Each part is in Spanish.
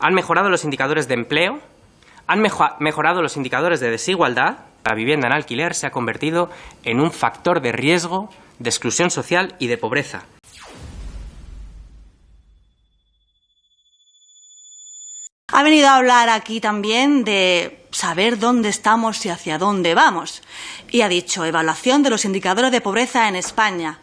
Han mejorado los indicadores de empleo, han mejorado los indicadores de desigualdad. La vivienda en alquiler se ha convertido en un factor de riesgo, de exclusión social y de pobreza. Ha venido a hablar aquí también de saber dónde estamos y hacia dónde vamos. Y ha dicho, evaluación de los indicadores de pobreza en España.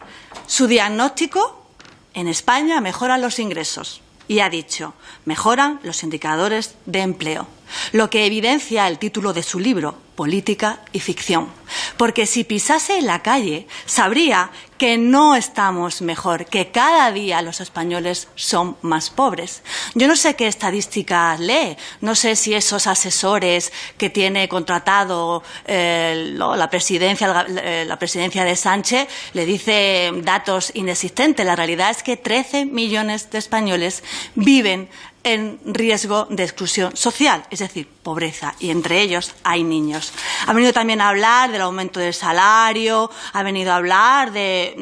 Su diagnóstico, en España mejoran los ingresos. Y ha dicho, mejoran los indicadores de empleo. Lo que evidencia el título de su libro, Política y Ficción. Porque si pisase la calle, sabría que no estamos mejor, que cada día los españoles son más pobres. Yo no sé qué estadísticas lee, no sé si esos asesores que tiene contratado la presidencia de Sánchez le dice datos inexistentes. La realidad es que 13 millones de españoles viven en riesgo de exclusión social, es decir, pobreza, y entre ellos hay niños. Ha venido también a hablar del aumento del salario, ha venido a hablar de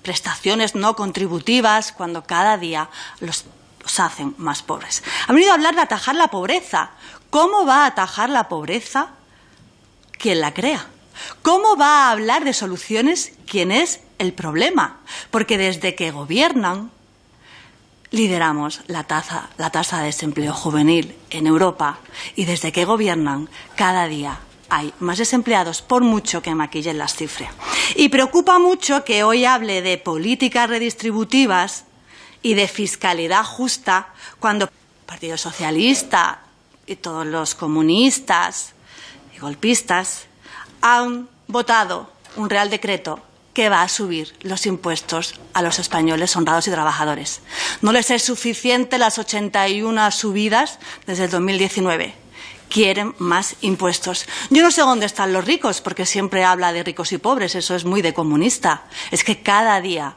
prestaciones no contributivas, cuando cada día los hacen más pobres. Ha venido a hablar de atajar la pobreza. ¿Cómo va a atajar la pobreza quien la crea? ¿Cómo va a hablar de soluciones quien es el problema? Porque desde que gobiernan, lideramos la tasa de desempleo juvenil en Europa, y desde que gobiernan cada día hay más desempleados, por mucho que maquillen las cifras. Y preocupa mucho que hoy hable de políticas redistributivas y de fiscalidad justa cuando el Partido Socialista y todos los comunistas y golpistas han votado un Real Decreto que va a subir los impuestos a los españoles honrados y trabajadores. No les es suficiente las 81 subidas desde el 2019. Quieren más impuestos. Yo no sé dónde están los ricos, porque siempre habla de ricos y pobres, eso es muy de comunista. Es que cada día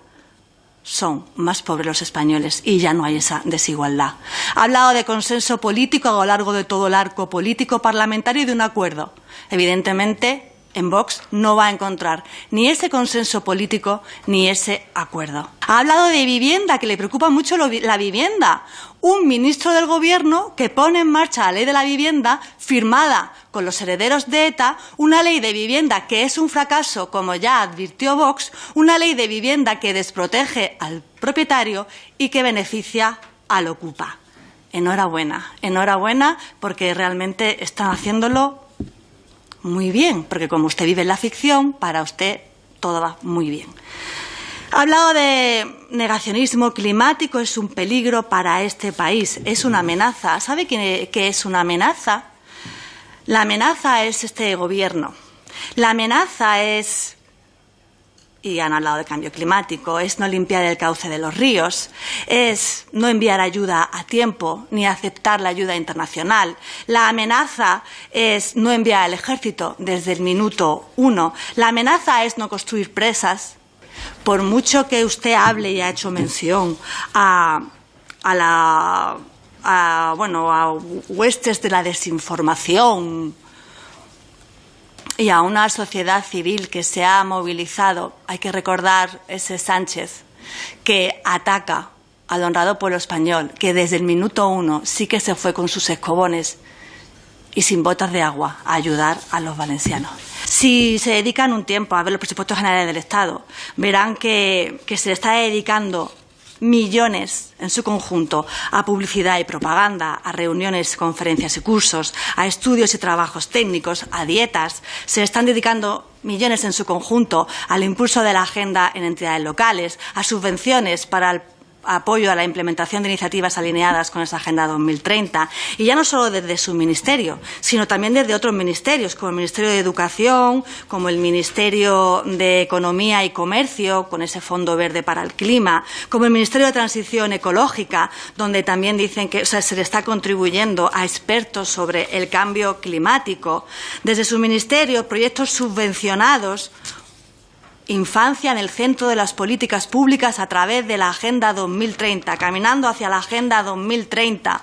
son más pobres los españoles y ya no hay esa desigualdad. Ha hablado de consenso político a lo largo de todo el arco político parlamentario y de un acuerdo. Evidentemente, en Vox no va a encontrar ni ese consenso político ni ese acuerdo. Ha hablado de vivienda, que le preocupa mucho la vivienda. Un ministro del Gobierno que pone en marcha la ley de la vivienda, firmada con los herederos de ETA, una ley de vivienda que es un fracaso, como ya advirtió Vox, una ley de vivienda que desprotege al propietario y que beneficia al ocupa. Enhorabuena, enhorabuena, porque realmente están haciéndolo muy bien, porque como usted vive en la ficción, para usted todo va muy bien. Ha hablado de negacionismo climático, es un peligro para este país, es una amenaza. ¿Sabe qué es una amenaza? La amenaza es este gobierno. La amenaza es, y han hablado de cambio climático, es no limpiar el cauce de los ríos, es no enviar ayuda a tiempo ni aceptar la ayuda internacional. La amenaza es no enviar al ejército desde el minuto 1. La amenaza es no construir presas. Por mucho que usted hable y ha hecho mención a huestes de la desinformación y a una sociedad civil que se ha movilizado, hay que recordar ese Sánchez que ataca al honrado pueblo español, que desde el minuto 1 sí que se fue con sus escobones y sin botas de agua a ayudar a los valencianos. Si se dedican un tiempo a ver los presupuestos generales del Estado, verán que se le está dedicando millones en su conjunto a publicidad y propaganda, a reuniones, conferencias y cursos, a estudios y trabajos técnicos, a dietas. Se le están dedicando millones en su conjunto al impulso de la agenda en entidades locales, a subvenciones para el apoyo a la implementación de iniciativas alineadas con esa Agenda 2030, y ya no solo desde su ministerio, sino también desde otros ministerios, como el Ministerio de Educación, como el Ministerio de Economía y Comercio, con ese Fondo Verde para el Clima, como el Ministerio de Transición Ecológica, donde también dicen que se le está contribuyendo a expertos sobre el cambio climático. Desde su ministerio, proyectos subvencionados, infancia en el centro de las políticas públicas a través de la Agenda 2030, caminando hacia la Agenda 2030.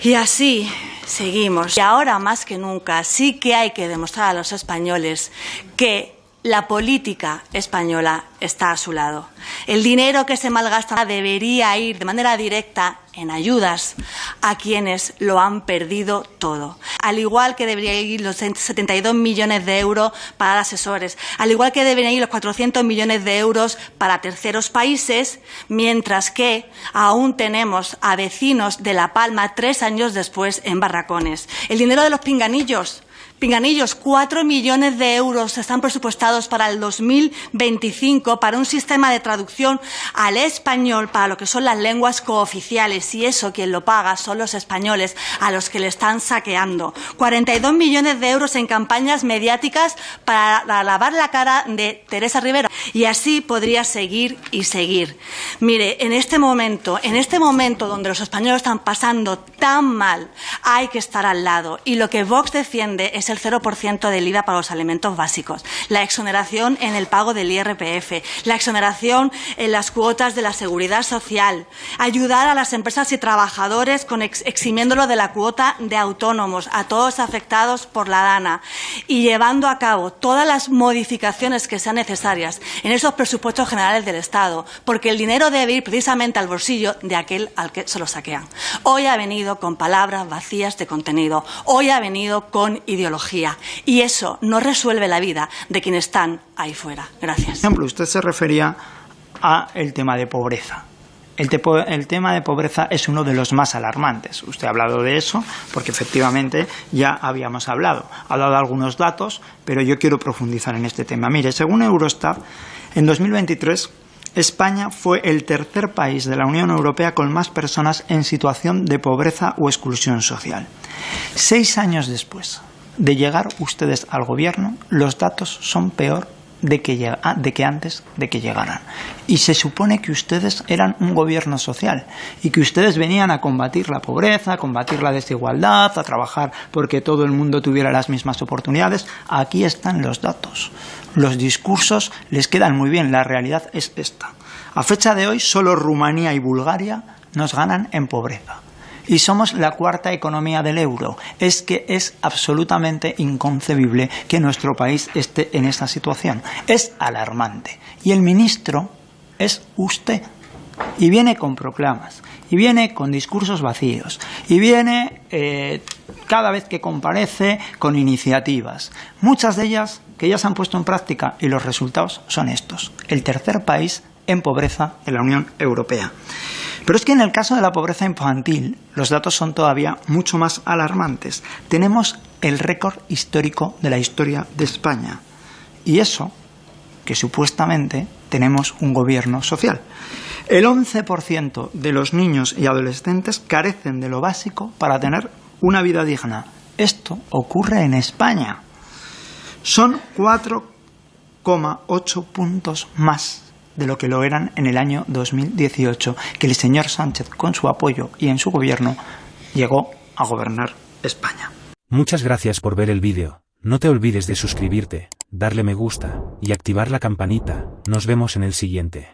Y así seguimos. Y ahora más que nunca sí que hay que demostrar a los españoles que la política española está a su lado. El dinero que se malgasta debería ir de manera directa en ayudas a quienes lo han perdido todo. Al igual que deberían ir los 72 millones de euros para asesores, al igual que deberían ir los 400 millones de euros para terceros países, mientras que aún tenemos a vecinos de La Palma 3 años después en barracones. El dinero de los pinganillos, 4 millones de euros están presupuestados para el 2025 para un sistema de traducción al español para lo que son las lenguas cooficiales, y eso quien lo paga son los españoles a los que le están saqueando. 42 millones de euros en campañas mediáticas para lavar la cara de Teresa Rivera, y así podría seguir y seguir. Mire, en este momento donde los españoles están pasando tan mal, hay que estar al lado, y lo que Vox defiende es el 0% del IVA para los alimentos básicos, la exoneración en el pago del IRPF, la exoneración en las cuotas de la seguridad social, ayudar a las empresas y trabajadores eximiéndolo de la cuota de autónomos, a todos afectados por la DANA, y llevando a cabo todas las modificaciones que sean necesarias en esos presupuestos generales del Estado, porque el dinero debe ir precisamente al bolsillo de aquel al que se lo saquean. Hoy ha venido con palabras vacías de contenido, hoy ha venido con ideología, y eso no resuelve la vida de quienes están ahí fuera. Gracias. Por ejemplo, usted se refería al tema de pobreza. El tema de pobreza es uno de los más alarmantes. Usted ha hablado de eso porque efectivamente ya habíamos hablado. Ha dado algunos datos, pero yo quiero profundizar en este tema. Mire, según Eurostat, en 2023 España fue el tercer país de la Unión Europea con más personas en situación de pobreza o exclusión social. 6 años después de llegar ustedes al gobierno, los datos son peor de que antes de que llegaran. Y se supone que ustedes eran un gobierno social y que ustedes venían a combatir la pobreza, a combatir la desigualdad, a trabajar porque todo el mundo tuviera las mismas oportunidades. Aquí están los datos. Los discursos les quedan muy bien, la realidad es esta. A fecha de hoy, solo Rumanía y Bulgaria nos ganan en pobreza. Y somos la cuarta economía del euro. Es que es absolutamente inconcebible que nuestro país esté en esa situación. Es alarmante. Y el ministro es usted. Y viene con proclamas. Y viene con discursos vacíos. Y viene cada vez que comparece con iniciativas. Muchas de ellas que ya se han puesto en práctica y los resultados son estos. El tercer país en pobreza de la Unión Europea. Pero es que en el caso de la pobreza infantil, los datos son todavía mucho más alarmantes. Tenemos el récord histórico de la historia de España. Y eso, que supuestamente tenemos un gobierno social. El 11% de los niños y adolescentes carecen de lo básico para tener una vida digna. Esto ocurre en España. Son 4,8 puntos más de lo que lo eran en el año 2018, que el señor Sánchez, con su apoyo y en su gobierno, llegó a gobernar España. Muchas gracias por ver el vídeo. No te olvides de suscribirte, darle me gusta y activar la campanita. Nos vemos en el siguiente.